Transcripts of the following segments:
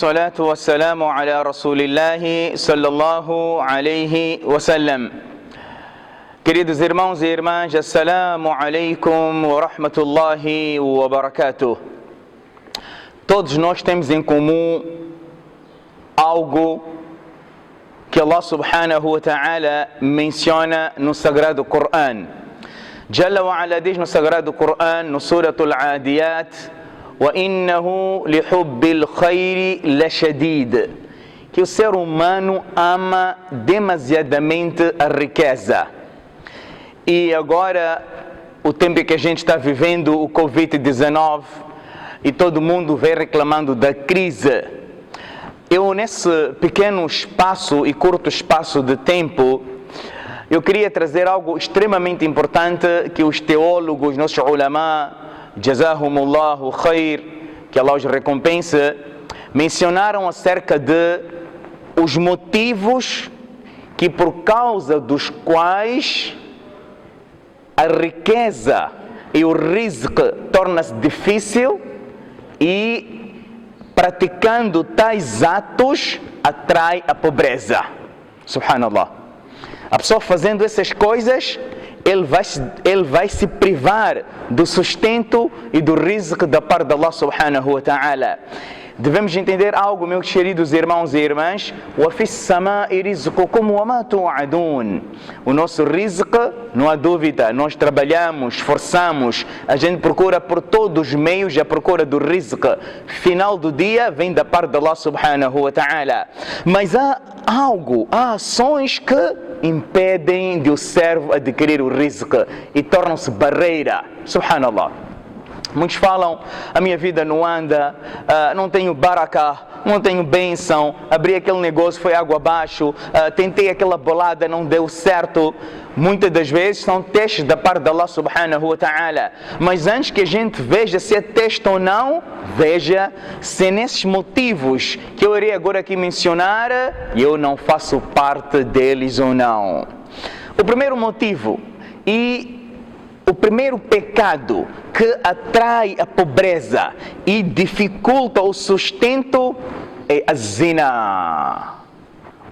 والصلاة والسلام على رسول الله صلى الله عليه وسلم. Queridos irmãos e irmãs, assalamu alaikum wa rahmatullahi wa barakatuh. Todos nós temos em comum algo que Allah subhanahu wa ta'ala menciona no Sagrado Coran. Jalla wa ala diz no Sagrado Coran, no Suratul Adiyat: وَإِنَّهُ لِحُبِّ الْخَيْرِ لَشَدِيدٌ, que o ser humano ama demasiadamente a riqueza. E agora, o tempo que a gente está vivendo, o Covid-19, e todo mundo vem reclamando da crise. Eu, nesse pequeno espaço e curto espaço de tempo, eu queria trazer algo extremamente importante que os teólogos, nossos ulama, Jazahumullahu khair, que Allah os recompense, mencionaram acerca de os motivos que por causa dos quais a riqueza e o rizq torna-se difícil e praticando tais atos atrai a pobreza. Subhanallah. A pessoa fazendo essas coisas, ele vai se privar do sustento e do rizq da parte de Allah subhanahu wa ta'ala. Devemos entender algo, meus queridos irmãos e irmãs. وَفِي السَّمَاءِ رِزْقُكُمْ وَمَا تُوعَدُونَ. O nosso rizq, não há dúvida, nós trabalhamos, esforçamos, a gente procura por todos os meios a procura do rizq. Final do dia vem da parte de Allah subhanahu wa ta'ala. Mas há ações que impedem de o servo adquirir o rizq e tornam-se barreira. Subhanallah. Muitos falam, a minha vida não anda, não tenho barakah, não tenho bênção, abri aquele negócio, foi água abaixo, tentei aquela bolada, não deu certo. Muitas das vezes são testes da parte de Allah subhanahu wa ta'ala. Mas antes que a gente veja se é teste ou não, veja se nesses motivos que eu irei agora aqui mencionar, eu não faço parte deles ou não. O primeiro motivo e o primeiro pecado que atrai a pobreza e dificulta o sustento é a zina,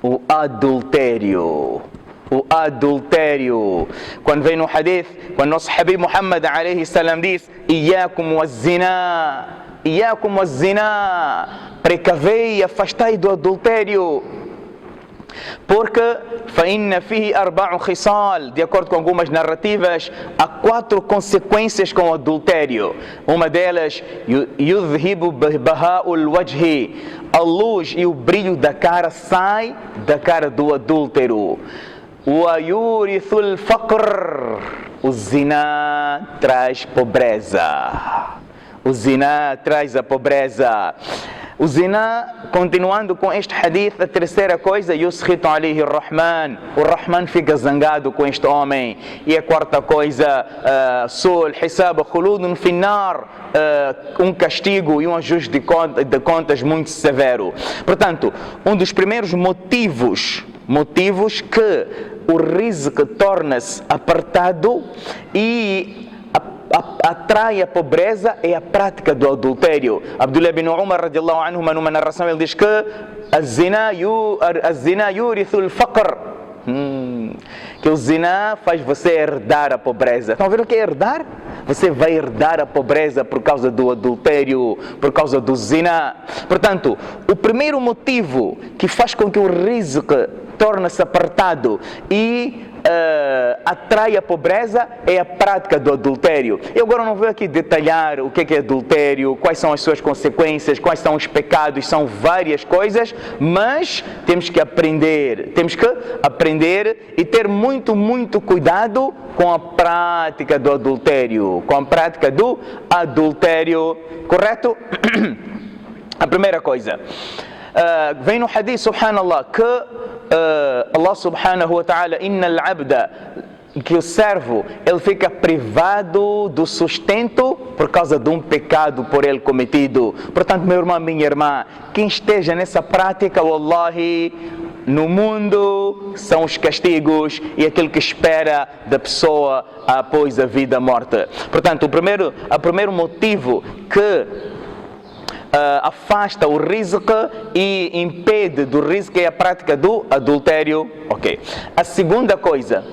o adultério. O adultério. Quando vem no hadith, quando nosso Habib Muhammad alayhi salam diz: Iyakum wa zina, Iyakum wa zina, precavei e afastai do adultério. Porque فَإِنَّ فِيهِ أَرْبَعُ خِصَالٍ, de acordo com algumas narrativas, há 4 consequências com o adultério. Uma delas, يُذْهِبُ بَهَاءُ الْوَجْهِ, a luz e o brilho da cara sai da cara do adúltero. وَيُورِثُ الْفَقْرِ, o zina traz pobreza. O zina traz a pobreza. O zina, continuando com este hadith, a terceira coisa, yuskhit alayhi ar-Rahman, o Rahman fica zangado com este homem. E a quarta coisa, sul hisab khuludun fi nar, um castigo e um ajuste de contas muito severo. Portanto, um dos primeiros motivos que o rizq torna-se apertado e atrai a pobreza é a prática do adultério. Abdullah bin Umar radiallahu anhu, numa narração, ele diz que a zina yurithu al-faqr, que o zina faz você herdar a pobreza. Estão a ver o que é herdar? Você vai herdar a pobreza por causa do adultério, por causa do zina. Portanto, o primeiro motivo que faz com que o rizq torne-se apertado e atrai a pobreza é a prática do adultério. Eu agora não vou aqui detalhar o que é adultério, quais são as suas consequências, quais são os pecados, são várias coisas, mas temos que aprender e ter muito cuidado com a prática do adultério, correto? A primeira coisa, vem no hadith, subhanallah, que Allah subhanahu wa ta'ala, innal abda, que o servo, ele fica privado do sustento por causa de um pecado por ele cometido. Portanto, meu irmão, minha irmã, quem esteja nessa prática, wallahi, no mundo são os castigos e aquilo que espera da pessoa após a vida morta. Portanto, o primeiro motivo que afasta o rizq e impede do rizq e a prática do adultério. Ok. A segunda coisa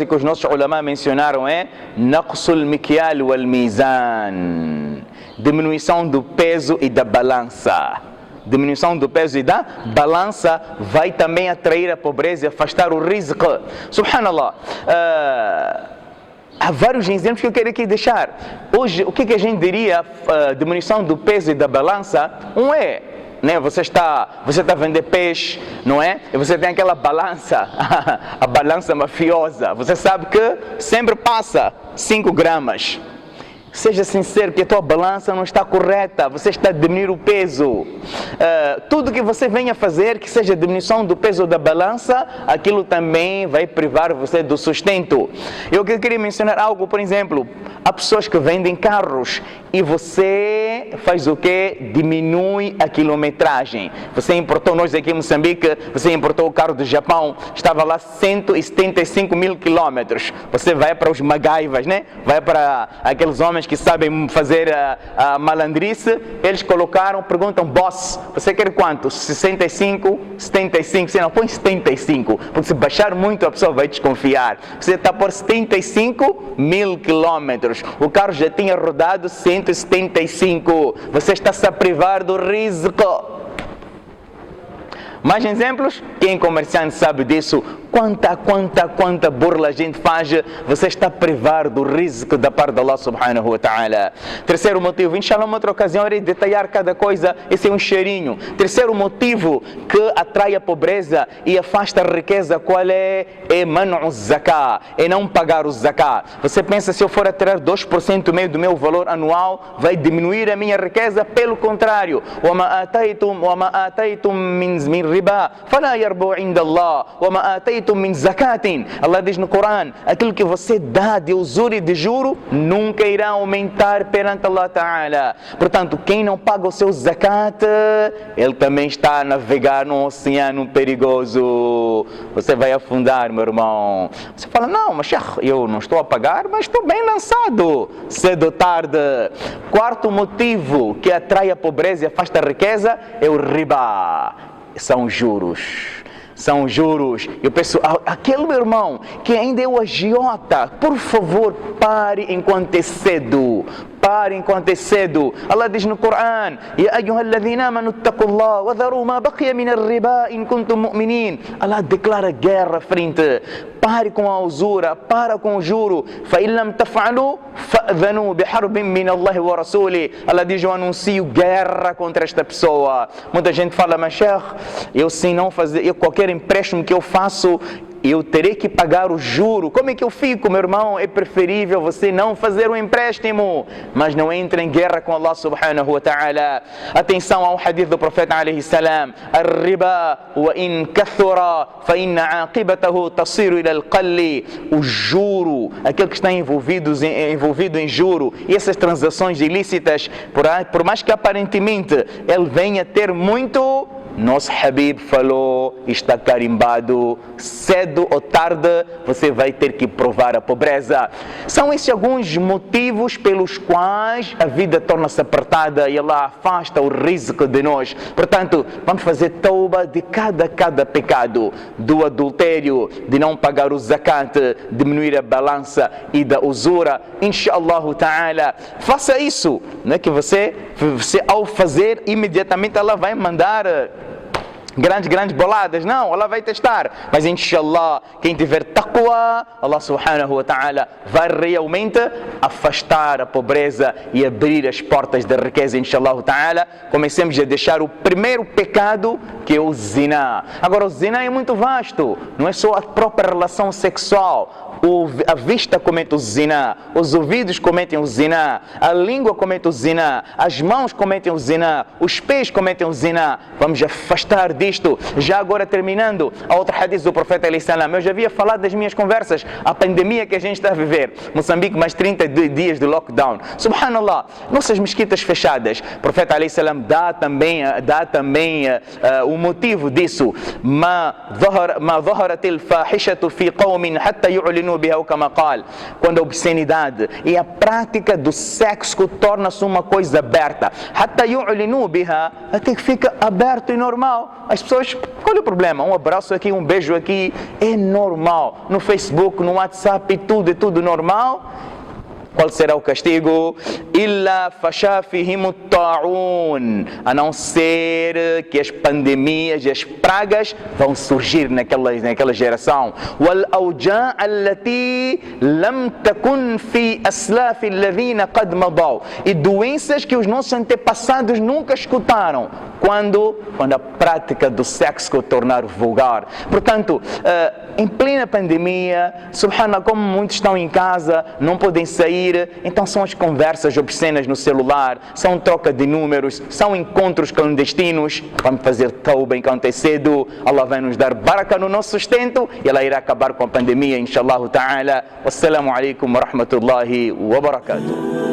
que os nossos ulama mencionaram é naqsul mikyal wal mizan, diminuição do peso e da balança. Diminuição do peso e da balança vai também atrair a pobreza e afastar o rizq. Subhanallah. Há vários exemplos que eu quero aqui deixar. Hoje, o que a gente diria, diminuição do peso e da balança? Né? Você está a vender peixe, não é? E você tem aquela balança, a balança mafiosa. Você sabe que sempre passa 5 gramas. Seja sincero que a tua balança não está correta, você está a diminuir o peso. Tudo que você venha fazer, que seja diminuição do peso da balança, aquilo também vai privar você do sustento. Eu queria mencionar algo, por exemplo, há pessoas que vendem carros e você faz o quê? Diminui a quilometragem. Você importou, nós aqui em Moçambique, você importou o carro do Japão, estava lá 175 mil quilômetros. Você vai para os magaivas, né? Vai para aqueles homens que sabem fazer a malandrice, eles colocaram, perguntam, boss, você quer quanto? 65, 75, se não, põe 75, porque se baixar muito a pessoa vai desconfiar. Você está por 75 mil quilômetros, o carro já tinha rodado 175, você está se a privar do risco. Mais exemplos? Quem comerciante sabe disso? Quanta burla a gente faz, você está a privar do risco da parte de Allah subhanahu wa ta'ala. Terceiro motivo, inshallah, uma outra ocasião irei detalhar cada coisa, esse é um cheirinho. Terceiro motivo que atrai a pobreza e afasta a riqueza, qual é? É man'u zakah, é não pagar o zakah. Você pensa, se eu for a tirar 2% meio do meu valor anual, vai diminuir a minha riqueza? Pelo contrário, وَمَا آتَيْتُم مِّن رِبَا فَلَا يَرْبُو عِنْدَ اللَّهِ وَمَا آتَيْتُم min zakatin. Allah diz no Corão, aquilo que você dá de usura e de juro nunca irá aumentar perante Allah Ta'ala. Portanto, quem não paga o seu zakat, ele também está a navegar num oceano perigoso. Você vai afundar, meu irmão. Você fala, não, mas eu não estou a pagar, mas estou bem lançado. Cedo ou tarde. Quarto motivo que atrai a pobreza e afasta a riqueza é o riba. São juros. São juros. Eu peço, aquele meu irmão que ainda é o agiota, por favor, pare enquanto é cedo. Pare enquanto é cedo. Allah diz no Corão, Ya ayyuhalladhina amanu ittaqullah wa dharu ma baqiya min ar-riba in kuntum mu'minin. Allah declara guerra frente. Pare com a usura, para com o juro. Fa in lam taf'alu fa'dhanu biharbin min Allah wa rasuli. Allah diz, eu anuncio guerra contra esta pessoa. Muita gente fala, mas eu sim não fazer, qualquer empréstimo que eu faço, eu terei que pagar o juro. Como é que eu fico, meu irmão? É preferível você não fazer um empréstimo, mas não entre em guerra com Allah subhanahu wa ta'ala. Atenção ao hadith do profeta alayhi salam, ar-riba wa in kathura fa inna aqibatahu tasiru ila al-qalli. O juro, aquele que está envolvido em juro, e essas transações ilícitas, por mais que aparentemente ele venha ter muito, nosso Habib falou, está carimbado, cedo ou tarde você vai ter que provar a pobreza. São esses alguns motivos pelos quais a vida torna-se apertada e Allah afasta o rizq de nós. Portanto, vamos fazer tauba de cada pecado, do adultério, de não pagar o zakat, diminuir a balança e da usura. Inshallah ta'ala, faça isso. Não é que você ao fazer, imediatamente Allah vai mandar grandes boladas, não, Allah vai testar, mas inshallah, quem tiver taqwa, Allah subhanahu wa ta'ala vai realmente afastar a pobreza e abrir as portas da riqueza, inshallah ta'ala. Comecemos a deixar o primeiro pecado, que é o zina. Agora, o zina é muito vasto, não é só a própria relação sexual. A vista comete o zina, os ouvidos cometem o zina, a língua comete o zina, as mãos cometem o zina, os pés cometem o zina. Vamos afastar disso. disto. Já agora terminando, a outra hadith do profeta alayhi salam, eu já havia falado das minhas conversas, a pandemia que a gente está a viver, Moçambique mais 30 dias de lockdown, subhanallah, nossas mesquitas fechadas, o profeta alayhi salam dá também o motivo disso, ما ظهرت الفاحشة في قوم حتى يعلنوا بها كما قال, quando a obscenidade e a prática do sexo torna-se uma coisa aberta, حتى يعلنوا بها, até que fica aberto e normal. As pessoas, qual é o problema? Um abraço aqui, um beijo aqui, é normal. No Facebook, no WhatsApp, é tudo normal. Qual será o castigo? إلا فشا فيهم الطاعون, a não ser que as pandemias e as pragas vão surgir naquela geração. والأوجاع التي لم تكن في أسلاف الذين قد مضوا, e doenças que os nossos antepassados nunca escutaram. Quando a prática do sexo tornar vulgar. Portanto, em plena pandemia, subhanallah, como muitos estão em casa, não podem sair, então são as conversas obscenas no celular, são troca de números, são encontros clandestinos. Vamos fazer tauba enquanto é cedo, Allah vai nos dar baraka no nosso sustento e ela irá acabar com a pandemia, inshallah ta'ala. Wassalamu alaikum wa rahmatullahi wa barakatuh.